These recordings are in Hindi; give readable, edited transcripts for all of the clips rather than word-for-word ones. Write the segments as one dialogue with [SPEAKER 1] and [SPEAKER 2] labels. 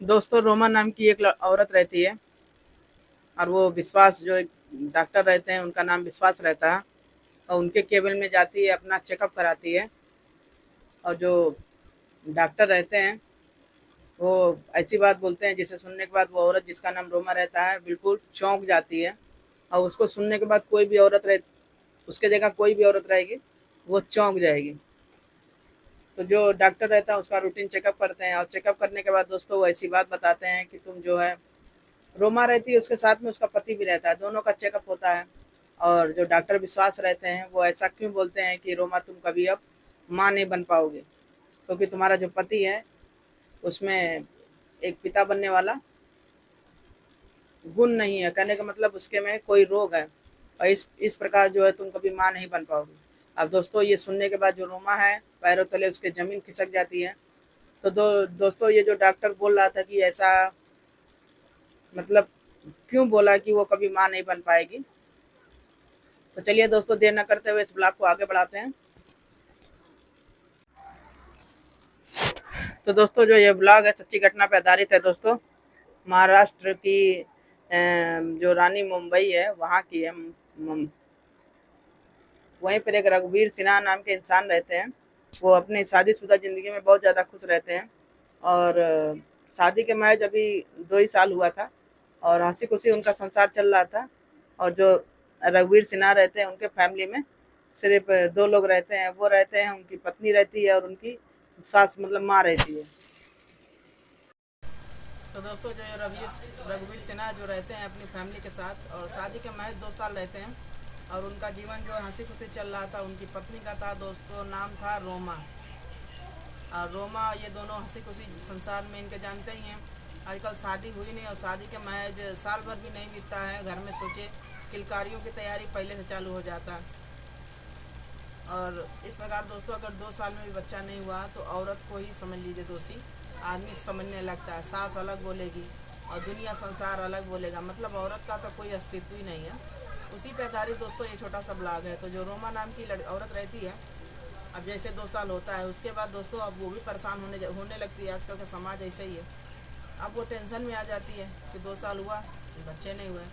[SPEAKER 1] दोस्तों रोमा नाम की एक औरत रहती है और वो विश्वास जो एक डॉक्टर रहते हैं उनका नाम विश्वास रहता है और उनके केबिन में जाती है, अपना चेकअप कराती है। और जो डॉक्टर रहते हैं वो ऐसी बात बोलते हैं जिसे सुनने के बाद वो औरत जिसका नाम रोमा रहता है बिल्कुल चौंक जाती है। और उसको सुनने के बाद कोई भी औरत रहे, उसके जगह कोई भी औरत रहेगी वो चौंक जाएगी। तो जो डॉक्टर रहता है उसका रूटीन चेकअप करते हैं और चेकअप करने के बाद दोस्तों वो ऐसी बात बताते हैं कि तुम जो है, रोमा रहती है उसके साथ में उसका पति भी रहता है, दोनों का चेकअप होता है। और जो डॉक्टर विश्वास रहते हैं वो ऐसा क्यों बोलते हैं कि रोमा तुम कभी अब माँ नहीं बन पाओगे, क्योंकि तुम्हारा जो पति है उसमें एक पिता बनने वाला गुण नहीं है। कहने का मतलब उसके में कोई रोग है और इस प्रकार जो है तुम कभी माँ नहीं बन पाओगे। अब दोस्तों ये सुनने के बाद जो रोमा है पैरों तले उसके जमीन खिसक जाती है। तो दोस्तों ये जो डॉक्टर बोल रहा था कि ऐसा मतलब क्यों बोला कि वो कभी माँ नहीं बन पाएगी, तो चलिए दोस्तों देर न करते हुए इस ब्लॉग को आगे बढ़ाते हैं। तो दोस्तों जो ये ब्लॉग है सच्ची घटना पे आधारित है दोस्तों। महाराष्ट्र की जो रानी मुंबई है वहाँ की है। वहीं पर एक रघुवीर सिन्हा नाम के इंसान रहते हैं। वो अपनी शादीशुदा ज़िंदगी में बहुत ज़्यादा खुश रहते हैं और शादी के महज अभी 2 ही साल हुआ था और हँसी खुशी उनका संसार चल रहा था। और जो रघुवीर सिन्हा रहते हैं उनके फैमिली में सिर्फ 2 लोग रहते हैं। वो रहते हैं, उनकी पत्नी रहती है और उनकी सास मतलब माँ रहती है। तो दोस्तों जो रघुवीर सिन्हा जो रहते हैं अपनी फैमिली के साथ और शादी के महज 2 साल रहते हैं और उनका जीवन जो है हंसी खुशी चल रहा था। उनकी पत्नी का था दोस्तों नाम था रोमा। और रोमा ये दोनों हंसी खुशी संसार में इनके जानते ही हैं। आजकल शादी हुई नहीं और शादी के महज साल भर भी नहीं बीतता है घर में सोचे किलकारियों की तैयारी पहले से चालू हो जाता है। और इस प्रकार दोस्तों अगर 2 साल में भी बच्चा नहीं हुआ तो औरत को ही समझ लीजिए दोषी। आदमी समझने लगता है, सास अलग बोलेगी और दुनिया संसार अलग बोलेगा, मतलब औरत का तो कोई अस्तित्व ही नहीं है। उसी पे आधारित दोस्तों ये छोटा सा ब्लॉग है। तो जो रोमा नाम की औरत रहती है, अब जैसे 2 साल होता है उसके बाद दोस्तों अब वो भी परेशान होने लगती है। आजकल का समाज ऐसे ही है। अब वो टेंशन में आ जाती है कि 2 साल हुआ बच्चे नहीं हुए।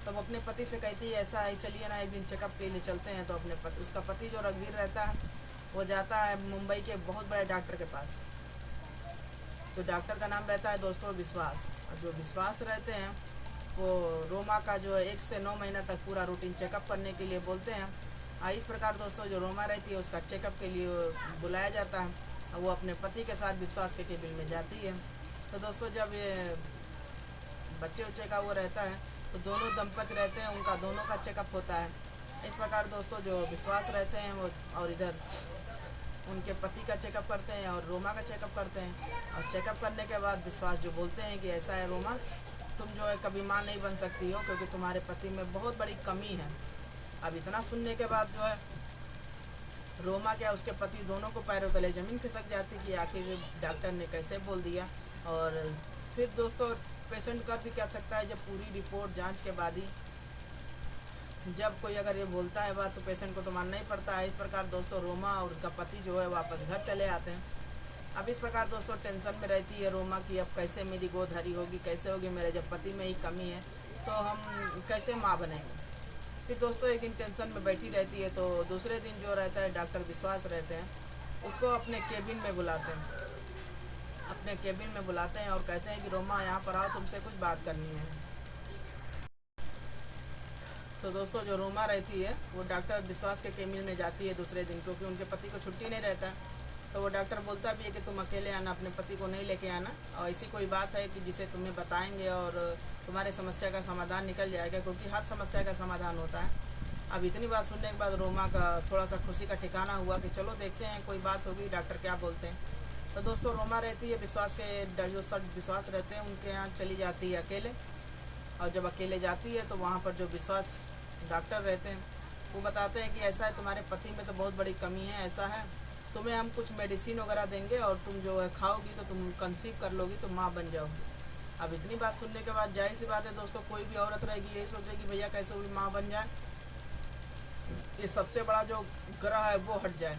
[SPEAKER 1] तब अपने पति से कहती है ऐसा है चलिए ना एक दिन चेकअप के लिए चलते हैं। तो अपने पति, उसका पति जो रघुवीर रहता है वो जाता है मुंबई के बहुत बड़े डॉक्टर के पास। तो डॉक्टर का नाम रहता है दोस्तों विश्वास। और जो विश्वास रहते हैं वो रोमा का जो है 1 से 9 महीना तक पूरा रूटीन चेकअप करने के लिए बोलते हैं। इस प्रकार दोस्तों जो रोमा रहती है उसका चेकअप के लिए बुलाया जाता है और वो अपने पति के साथ विश्वास के केबिन में जाती है। तो दोस्तों जब ये बच्चे उच्चे का वो रहता है तो दोनों दंपति रहते हैं उनका दोनों का चेकअप होता है। इस प्रकार दोस्तों जो विश्वास रहते हैं वो और इधर उनके पति का चेकअप करते हैं और रोमा का चेकअप करते हैं। और चेकअप करने के बाद विश्वास जो बोलते हैं कि ऐसा है रोमा तुम जो है कभी माँ नहीं बन सकती हो क्योंकि तुम्हारे पति में बहुत बड़ी कमी है। अब इतना सुनने के बाद जो है रोमा क्या उसके पति दोनों को पैरों तले ज़मीन खिसक जाती कि आखिर डॉक्टर ने कैसे बोल दिया। और फिर दोस्तों पेशेंट कर भी क्या सकता है जब पूरी रिपोर्ट जांच के बाद ही जब कोई अगर ये बोलता है बात तो पेशेंट को तो मानना ही पड़ता है। इस प्रकार दोस्तों रोमा और उनका पति जो है वापस घर चले आते हैं। अब इस प्रकार दोस्तों टेंशन में रहती है रोमा की अब कैसे मेरी गोद हरी होगी, कैसे होगी, मेरे जब पति में ही कमी है तो हम कैसे माँ बनेंगे। फिर दोस्तों एक दिन टेंशन में बैठी रहती है तो दूसरे दिन जो रहता है डॉक्टर विश्वास रहते हैं उसको अपने केबिन में बुलाते हैं। अपने केबिन में बुलाते हैं और कहते हैं कि रोमा यहाँ पर आओ, तुमसे कुछ बात करनी है। तो दोस्तों जो रोमा रहती है वो डॉक्टर विश्वास के केबिन में जाती है दूसरे दिन, क्योंकि उनके पति को छुट्टी नहीं रहता है। तो वो डॉक्टर बोलता भी है कि तुम अकेले आना, अपने पति को नहीं लेके आना और ऐसी कोई बात है कि जिसे तुम्हें बताएंगे और तुम्हारे समस्या का समाधान निकल जाएगा, क्योंकि हर समस्या का समाधान होता है। अब इतनी बात सुनने के बाद रोमा का थोड़ा सा खुशी का ठिकाना हुआ कि चलो देखते हैं कोई बात होगी, डॉक्टर क्या बोलते हैं। तो दोस्तों रोमा रहती है विश्वास के जो सब विश्वास रहते हैं उनके यहाँ चली जाती है अकेले। और जब अकेले जाती है तो वहाँ पर जो विश्वास डॉक्टर रहते हैं वो बताते हैं कि ऐसा है तुम्हारे पति में तो बहुत बड़ी कमी है, ऐसा है तुम्हें हम कुछ मेडिसिन वगैरह देंगे और तुम जो है खाओगी तो तुम कंसीव कर लोगी, तो माँ बन जाओगी। अब इतनी बात सुनने के बाद जाहिर सी बात है दोस्तों कोई भी औरत रहेगी यही सोचेगी भैया कैसे हुई माँ बन जाए, ये सबसे बड़ा जो ग्रह है वो हट जाए।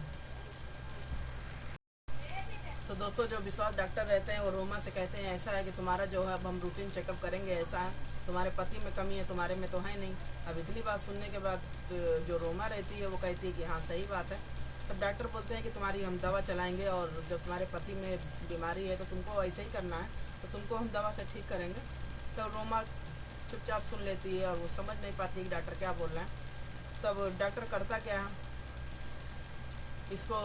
[SPEAKER 1] तो दोस्तों जो विश्वास डॉक्टर रहते हैं वो रोमा से कहते हैं ऐसा है कि तुम्हारा जो है अब हम रूटीन चेकअप करेंगे, ऐसा है तुम्हारे पति में कमी है, तुम्हारे में तो है नहीं। अब इतनी बात सुनने के बाद जो रोमा रहती है वो कहती है कि हाँ सही बात है। तब डॉक्टर बोलते हैं कि तुम्हारी हम दवा चलाएंगे और जब तुम्हारे पति में बीमारी है तो तुमको ऐसे ही करना है, तो तुमको हम दवा से ठीक करेंगे। तो रोमा चुपचाप सुन लेती है और वो समझ नहीं पाती कि डॉक्टर क्या बोल रहे हैं। तब डॉक्टर करता क्या है, इसको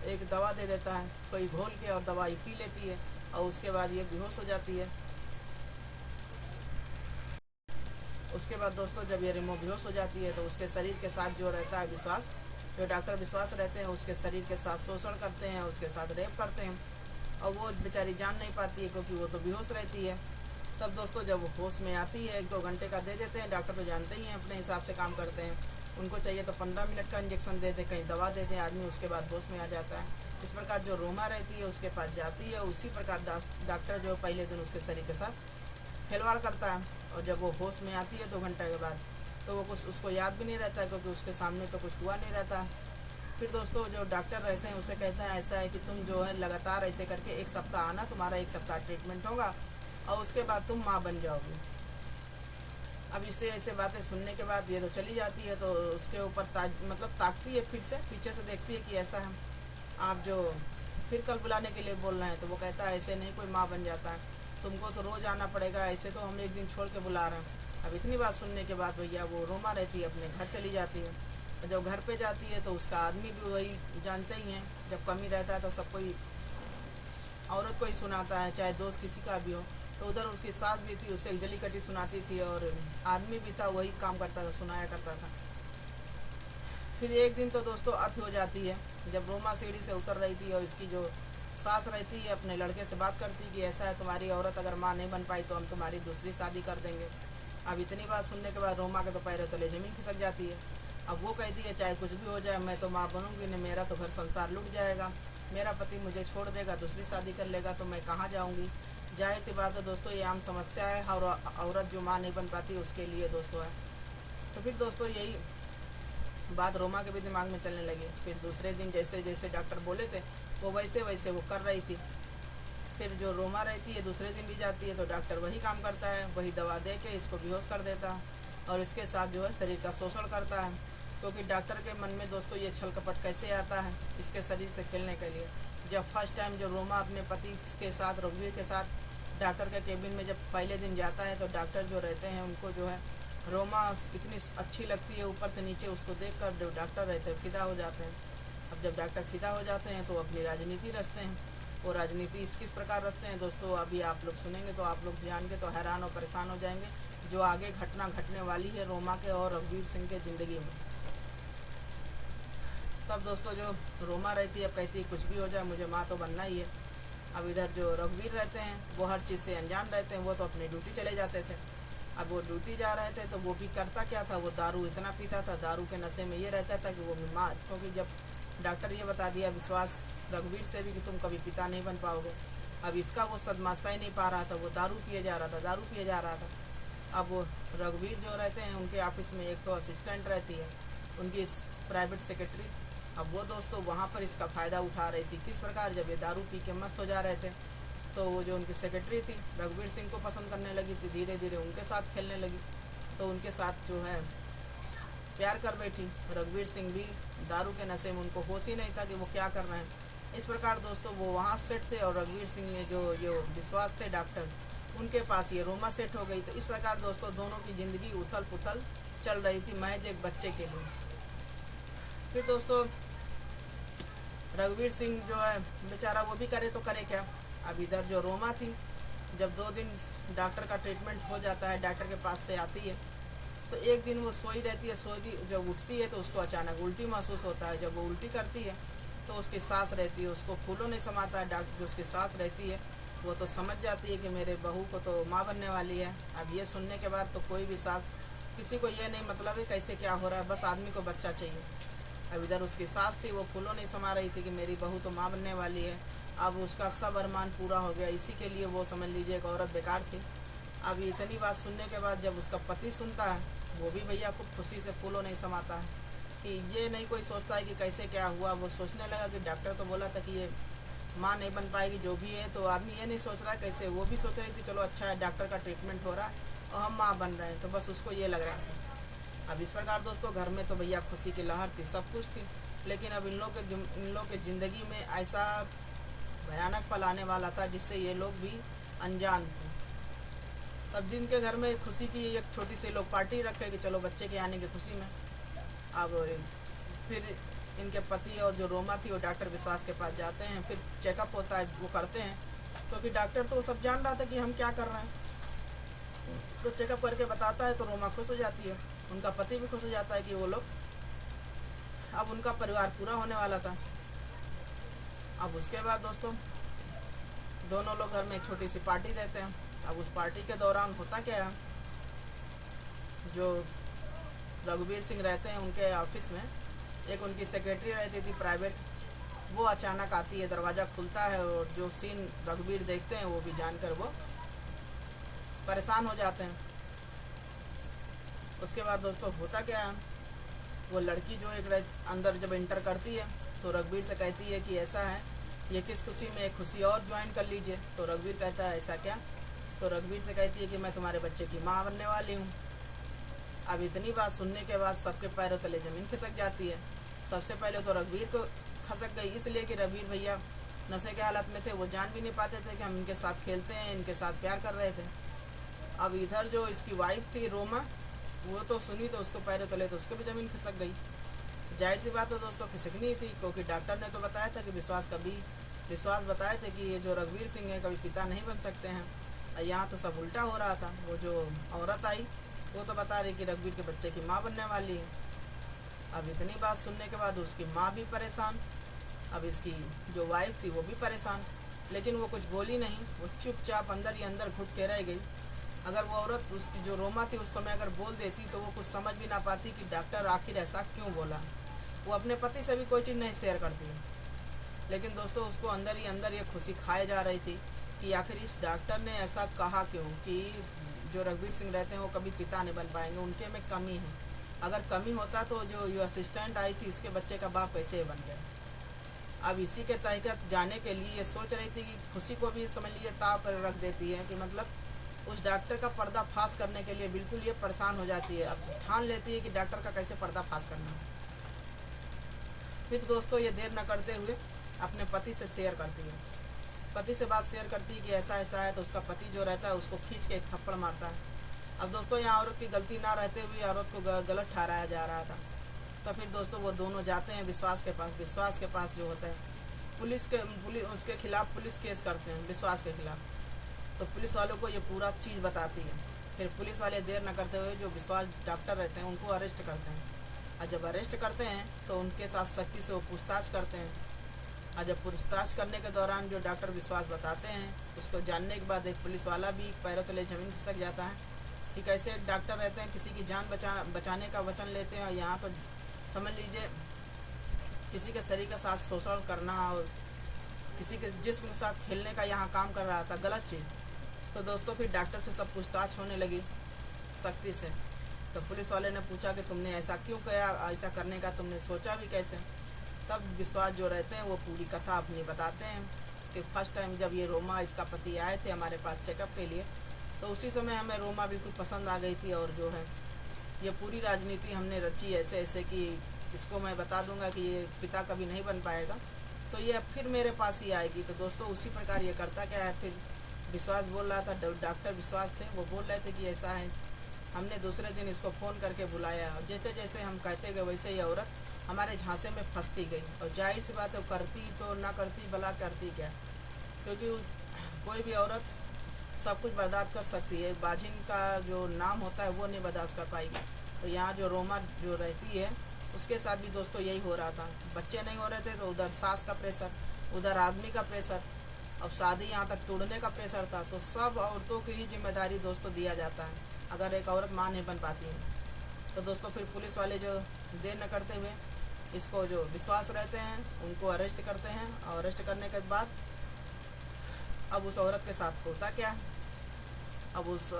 [SPEAKER 1] एक दवा दे देता है कोई घोल के, और दवाई पी लेती है और उसके बाद ये बेहोश हो जाती है। उसके बाद दोस्तों जब ये रिमो बेहोश हो जाती है तो उसके शरीर के साथ जो रहता है विश्वास, जो डॉक्टर विश्वास रहते हैं उसके शरीर के साथ शोषण करते हैं, उसके साथ रेप करते हैं और वो बेचारी जान नहीं पाती है क्योंकि वो तो बेहोश रहती है। तब दोस्तों जब वो होश में आती है 1-2 घंटे का दे देते हैं, डॉक्टर तो जानते ही हैं अपने हिसाब से काम करते हैं, उनको चाहिए तो 15 मिनट का इंजेक्शन दे दें, कहीं दवा दे दें, आदमी उसके बाद होश में आ जाता है। इस प्रकार जो रोमा रहती है उसके पास जाती है, उसी प्रकार डॉक्टर जो पहले दिन उसके शरीर के साथ खिलवाड़ करता है और जब वो होश में आती है 2 घंटे के बाद तो वो कुछ उसको याद भी नहीं रहता है क्योंकि उसके सामने तो कुछ हुआ नहीं रहता। फिर दोस्तों जो डॉक्टर रहते हैं उसे कहते हैं ऐसा है कि तुम जो है लगातार ऐसे करके 1 सप्ताह आना, तुम्हारा 1 सप्ताह ट्रीटमेंट होगा और उसके बाद तुम माँ बन जाओगी। अब इससे ऐसे बातें सुनने के बाद ये तो चली जाती है, तो उसके ऊपर ताकती है, फिर से पीछे से देखती है कि ऐसा है आप जो फिर कल बुलाने के लिए बोल रहे हैं। तो वो कहता है ऐसे नहीं कोई माँ बन जाता है, तुमको तो रोज़ आना पड़ेगा, ऐसे तो हम 1 दिन छोड़ के बुला रहे हैं। अब इतनी बात सुनने के बाद भैया वो रोमा रहती है अपने घर चली जाती है। और जब घर पे जाती है तो उसका आदमी भी वही जानते ही हैं, जब कमी रहता है तो सब कोई औरत को ही सुनाता है, चाहे दोस्त किसी का भी हो। तो उधर उसकी सास भी थी, उसे जली कटी सुनाती थी और आदमी भी था वही काम करता था, सुनाया करता था। फिर एक दिन तो दोस्तों अति हो जाती है, जब रोमा सीढ़ी से उतर रही थी और इसकी जो सास रहती है अपने लड़के से बात करती कि ऐसा है तुम्हारी औरत अगर माँ नहीं बन पाई तो हम तुम्हारी दूसरी शादी कर देंगे। अब इतनी बात सुनने के बाद रोमा के तो पैरों तले ज़मीन खिसक जाती है। अब वो कहती है चाहे कुछ भी हो जाए मैं तो माँ बनूंगी नहीं, मेरा तो घर संसार लुट जाएगा, मेरा पति मुझे छोड़ देगा, दूसरी शादी कर लेगा तो मैं कहाँ जाऊँगी। जाहिर सी बात है दोस्तों ये आम समस्या है और औरत जो माँ नहीं बन पाती उसके लिए दोस्तों है। तो फिर दोस्तों यही बात रोमा के भी दिमाग में चलने लगी। फिर दूसरे दिन जैसे जैसे डॉक्टर बोले थे वो वैसे वैसे वो कर रही थी। फिर जो रोमा रहती है दूसरे दिन भी जाती है तो डॉक्टर वही काम करता है, वही दवा दे के इसको बेहोश कर देता है और इसके साथ जो है शरीर का शोषण करता है। क्योंकि डॉक्टर के मन में दोस्तों ये छल कपट कैसे आता है इसके शरीर से खेलने के लिए। जब फर्स्ट टाइम जो रोमा अपने पति के साथ रघुवीर के साथ डॉक्टर के केबिन में जब पहले दिन जाता है तो डॉक्टर जो रहते हैं उनको जो है रोमा कितनी अच्छी लगती है, ऊपर से नीचे उसको देखकर जो डॉक्टर रहते हैं फिदा हो जाते हैं। अब जब डॉक्टर फिदा हो जाते हैं तो अपनी राजनीति रचते हैं। वो राजनीति किस प्रकार रचते हैं दोस्तों अभी आप लोग सुनेंगे तो आप लोग जान के तो हैरान और परेशान हो जाएंगे, जो आगे घटना घटने वाली है रोमा के और रघुवीर सिंह के ज़िंदगी में। तब दोस्तों जो रोमा रहती है अब कहती है कुछ भी हो जाए मुझे माँ तो बनना ही है। अब इधर जो रघुवीर रहते हैं वो हर चीज़ से अनजान रहते हैं, वो तो अपनी ड्यूटी चले जाते थे। अब वो ड्यूटी जा रहे थे तो वो भी करता क्या था, वो दारू इतना पीता था, दारू के नशे में ये रहता था कि वो बीमार, क्योंकि जब डॉक्टर ये बता दिया विश्वास रघुवीर से भी कि तुम कभी पिता नहीं बन पाओगे, अब इसका वो सदमा सह नहीं पा रहा था, वो दारू पिए जा रहा था। अब वो रघुवीर जो रहते हैं उनके ऑफिस में एक तो असिस्टेंट रहती है उनकी प्राइवेट सेक्रेटरी। अब वो दोस्तों वहाँ पर इसका फ़ायदा उठा रही थी। किस प्रकार, जब ये दारू पी के मस्त हो जा रहे थे तो वो जो उनकी सेक्रेटरी थी रघुवीर सिंह को पसंद करने लगी थी, धीरे धीरे उनके साथ खेलने लगी, तो उनके साथ जो है प्यार कर बैठी। रघुवीर सिंह भी दारू के नशे में, उनको होश ही नहीं था कि वो क्या कर रहे हैं। इस प्रकार दोस्तों वो वहाँ सेट थे और रघुवीर सिंह ने जो विश्वास थे डॉक्टर उनके पास ये रोमा सेट हो गई। तो इस प्रकार दोस्तों दोनों की ज़िंदगी उथल पुथल चल रही थी महज एक बच्चे के लिए। फिर दोस्तों रघुवीर सिंह जो है बेचारा वो भी करे तो करे क्या। अब इधर जो रोमा थी जब 2 दिन डॉक्टर का ट्रीटमेंट हो जाता है, डॉक्टर के पास से आती है तो एक दिन वो सोई रहती है, जब उठती है तो उसको अचानक उल्टी महसूस होता है। जब वो उल्टी करती है तो उसकी सांस रहती है, उसको फूलों नहीं समाता है। डॉक्टर जो उसकी सांस रहती है वो तो समझ जाती है कि मेरे बहू को तो माँ बनने वाली है। अब ये सुनने के बाद तो कोई भी सास, किसी को ये नहीं मतलब है कैसे क्या हो रहा है, बस आदमी को बच्चा चाहिए। अब इधर उसकी सास थी वो फूलों नहीं समा रही थी कि मेरी बहू तो माँ बनने वाली है। अब उसका सब अरमान पूरा हो गया, इसी के लिए वो समझ लीजिए एक औरत बेकार थी। अब इतनी बात सुनने के बाद जब उसका पति सुनता है वो भी भैया खूब खुशी से फूलों नहीं समाता है कि ये नहीं कोई सोचता है कि कैसे क्या हुआ। वो सोचने लगा कि डॉक्टर तो बोला था कि ये माँ नहीं बन पाएगी जो भी है। तो आदमी ये नहीं सोच रहा है कैसे, वो भी सोच रही थी चलो अच्छा है डॉक्टर का ट्रीटमेंट हो रहा है और हम माँ बन रहे हैं, तो बस उसको ये लग रहा था। अब इस प्रकार दोस्तों घर में तो भैया खुशी की लहर थी, सब कुछ थी, लेकिन अब इन लोग के ज़िंदगी में ऐसा भयानक पल आने वाला था जिससे ये लोग भी अनजान थे। तब जिनके घर में खुशी की एक छोटी सी लोग पार्टी रखे कि चलो बच्चे के आने की खुशी में, अब फिर इनके पति और जो रोमा थी वो डॉक्टर विश्वास के पास जाते हैं, फिर चेकअप होता है, वो करते हैं, क्योंकि डॉक्टर तो सब जान रहा था कि हम क्या कर रहे हैं। तो चेकअप करके बताता है तो रोमा खुश हो जाती है, उनका पति भी खुश हो जाता है कि वो लोग, अब उनका परिवार पूरा होने वाला था। अब उसके बाद दोस्तों दोनों लोग घर में एक छोटी सी पार्टी देते हैं। अब उस पार्टी के दौरान होता क्या है, जो रघुवीर सिंह रहते हैं उनके ऑफिस में एक उनकी सेक्रेटरी रहती थी प्राइवेट, वो अचानक आती है, दरवाज़ा खुलता है और जो सीन रघुवीर देखते हैं वो भी जानकर वो परेशान हो जाते हैं। उसके बाद दोस्तों होता क्या है, वो लड़की जो एक अंदर जब इंटर करती है तो रघुवीर से कहती है कि ऐसा है, ये किस खुशी में एक खुशी और ज्वाइन कर लीजिए। तो रघुवीर कहता है ऐसा क्या, तो रघुवीर से कहती है कि मैं तुम्हारे बच्चे की माँ बनने वाली हूँ। अब इतनी बात सुनने के बाद सबके पैरों तले ज़मीन खिसक जाती है। सबसे पहले तो रघुवीर को खसक गई, इसलिए कि रघुवीर भैया नशे के हालत में थे, वो जान भी नहीं पाते थे कि हम इनके साथ खेलते हैं, इनके साथ प्यार कर रहे थे। अब इधर जो इसकी वाइफ थी रोमा, वो तो सुनी तो उसको पैरों तले तो उसको भी ज़मीन खिसक गई। जाहिर सी बात है दोस्तों खिसकनी थी, क्योंकि डॉक्टर ने तो बताया था कि विश्वास बताए थे कि ये जो रघुवीर सिंह है कभी पिता नहीं बन सकते हैं। और यहाँ तो सब उल्टा हो रहा था। वो जो औरत आई वो तो बता रही कि रघुवीर के बच्चे की माँ बनने वाली है। अब इतनी बात सुनने के बाद उसकी माँ भी परेशान, अब इसकी जो वाइफ थी वो भी परेशान, लेकिन वो कुछ बोली नहीं, वो चुपचाप अंदर ही अंदर घुट के रह गई। अगर वो औरत उसकी जो रोमा थी उस समय अगर बोल देती तो वो कुछ समझ भी ना पाती कि डॉक्टर आखिर ऐसा क्यों बोला। वो अपने पति से भी कोई चीज़ नहीं शेयर करती है, लेकिन दोस्तों उसको अंदर ही अंदर ये खुशी खाए जा रही थी कि आखिर इस डॉक्टर ने ऐसा कहा क्यों कि जो रघुवीर सिंह रहते हैं वो कभी पिता नहीं बन पाएंगे, उनके में कमी है। अगर कमी होता तो जो असिस्टेंट आई थी इसके बच्चे का बाप कैसे बन गया। अब इसी के तहत जाने के लिए ये सोच रही थी कि खुशी को भी समझ लीजिए ताव पर रख देती है, कि मतलब उस डॉक्टर का पर्दाफाश करने के लिए बिल्कुल ये परेशान हो जाती है। अब ठान लेती है कि डॉक्टर का कैसे पर्दाफाश करना है। फिर दोस्तों ये देर न करते हुए अपने पति से शेयर करती है, पति से बात शेयर करती है कि ऐसा ऐसा है। तो उसका पति जो रहता है उसको खींच के एक थप्पड़ मारता है। अब दोस्तों यहाँ औरत की गलती ना रहते हुए औरत को गलत ठहराया जा रहा था। तो फिर दोस्तों वो दोनों जाते हैं विश्वास के पास जो होता है पुलिस उसके खिलाफ़ पुलिस केस करते हैं विश्वास के खिलाफ़। तो पुलिस वालों को ये पूरा चीज़ बताती है। फिर पुलिस वाले देर न करते हुए जो विश्वास डॉक्टर रहते हैं उनको अरेस्ट करते हैं, और जब अरेस्ट करते हैं तो उनके साथ सख्ती से वो पूछताछ करते हैं। और जब पूछताछ करने के दौरान जो डॉक्टर विश्वास बताते हैं उसको जानने के बाद एक पुलिस वाला भी पैरों तले ज़मीन खिसक जाता है कि कैसे एक डॉक्टर रहते हैं किसी की जान बचाने का वचन लेते हैं, और यहाँ पर समझ लीजिए किसी के शरीर के साथ शोषण करना और किसी के जिस्म के साथ खेलने का यहाँ काम कर रहा था, गलत चीज़। तो दोस्तों फिर डॉक्टर से सब पूछताछ होने लगी सख्ती से। तो पुलिस वाले ने पूछा कि तुमने ऐसा क्यों किया, ऐसा करने का तुमने सोचा भी कैसे। तब विश्वास जो रहते हैं वो पूरी कथा अपनी बताते हैं कि फर्स्ट टाइम जब ये रोमा इसका पति आए थे हमारे पास चेकअप के लिए, तो उसी समय हमें रोमा बिल्कुल पसंद आ गई थी, और जो है ये पूरी राजनीति हमने रची ऐसे ऐसे कि इसको मैं बता दूंगा कि ये पिता कभी नहीं बन पाएगा, तो ये फिर मेरे पास ही आएगी। तो दोस्तों उसी प्रकार ये करता क्या है, फिर विश्वास बोल रहा था, डॉक्टर विश्वास थे, वो बोल रहे थे कि ऐसा है। हमने दूसरे दिन इसको फ़ोन करके बुलाया, और जैसे जैसे हम कहते गए वैसे ही औरत हमारे झांसे में फंसती गई। और जाहिर सी बात है करती तो ना करती भला करती क्या, क्योंकि कोई भी औरत सब कुछ बर्दाश्त कर सकती है, बाजिन का जो नाम होता है वो नहीं बर्दाश्त कर पाएगी। तो यहाँ जो रोमा जो रहती है उसके साथ भी दोस्तों यही हो रहा था। बच्चे नहीं हो रहे थे तो उधर सास का प्रेशर, उधर आदमी का प्रेशर, अब शादी यहाँ तक तोड़ने का प्रेशर था। तो सब औरतों की ही जिम्मेदारी दोस्तों दिया जाता है अगर एक औरत माँ नहीं बन पाती है। तो दोस्तों फिर पुलिस वाले जो देर न करते हुए इसको जो विश्वास रहते हैं उनको अरेस्ट करते हैं, और अरेस्ट करने के बाद अब उस औरत के साथ होता क्या, अब उस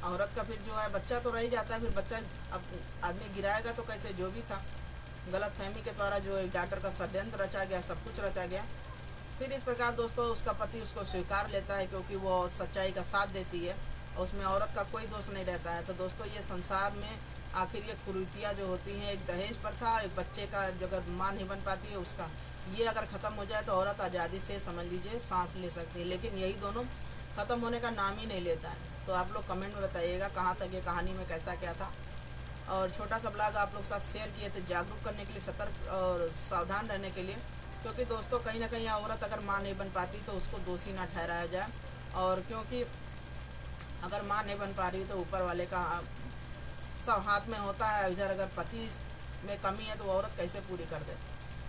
[SPEAKER 1] औरत का फिर जो है बच्चा तो रह ही जाता है। फिर बच्चा अब आदमी गिराएगा तो कैसे, जो भी था गलत फहमी के द्वारा जो डॉक्टर का षड्यंत्र रचा गया, सब कुछ रचा गया। फिर इस प्रकार दोस्तों उसका पति उसको स्वीकार लेता है, क्योंकि वो सच्चाई का साथ देती है और उसमें औरत का कोई दोष नहीं रहता है। तो दोस्तों ये संसार में आखिर ये कुरीतियाँ जो होती हैं, एक दहेज प्रथा, एक बच्चे का जो अगर माँ नहीं बन पाती है उसका, ये अगर ख़त्म हो जाए तो औरत आज़ादी से समझ लीजिए सांस ले सकती है। लेकिन यही दोनों ख़त्म होने का नाम ही नहीं लेता है। तो आप लोग कमेंट में बताइएगा कहाँ तक ये कहानी में कैसा क्या था। और छोटा सा ब्लॉग आप लोग साथ शेयर किए थे जागरूक करने के लिए, सतर्क और सावधान रहने के लिए, क्योंकि दोस्तों कहीं ना कहीं औरत अगर माँ नहीं बन पाती तो उसको दोषी ना ठहराया जाए। और क्योंकि अगर माँ नहीं बन पा रही तो ऊपर वाले का सब हाथ में होता है। इधर अगर पति में कमी है तो औरत कैसे पूरी कर दे,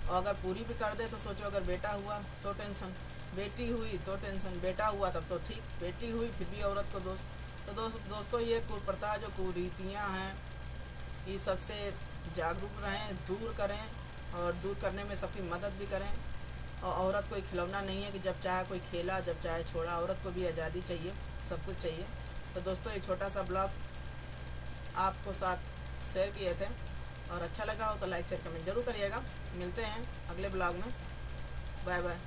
[SPEAKER 1] और अगर पूरी भी कर दे तो सोचो अगर बेटा हुआ तो टेंशन, बेटी हुई तो टेंशन, बेटा हुआ तब तो ठीक, बेटी हुई फिर भी औरत को दोष। तो दोस्तों ये कुप्रथा जो कुरीतियाँ हैं, ये सबसे जागरूक रहें, दूर करें और दूर करने में सबकी मदद भी करें। और औरत कोई खिलौना नहीं है कि जब चाहे कोई खेला जब चाहे छोड़ा, औरत को भी आज़ादी चाहिए, सब कुछ चाहिए। तो दोस्तों ये छोटा सा ब्लॉग आपको साथ शेयर किए थे, और अच्छा लगा हो तो लाइक शेयर कमेंट जरूर करिएगा। मिलते हैं अगले ब्लॉग में, बाय बाय।